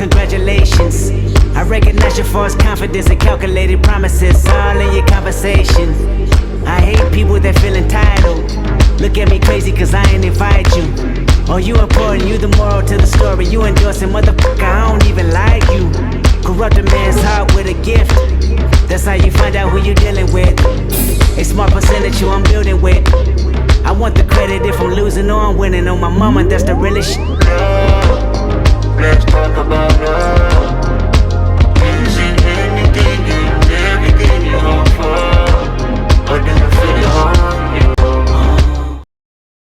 congratulations. I recognize your false confidence and calculated promises all in your conversation. I hate people that feel entitled. Look at me crazy cause I ain't invite you. Oh, you important, you the moral to the story. You endorsing, motherfucker, I don't even like you. Corrupt a man's heart with a gift. That's how you find out who you dealing with. A smart percentage who I'm building with. I want the credit if I'm losing or I'm winning. On my mama, that's the realest shit. Let's talk about love.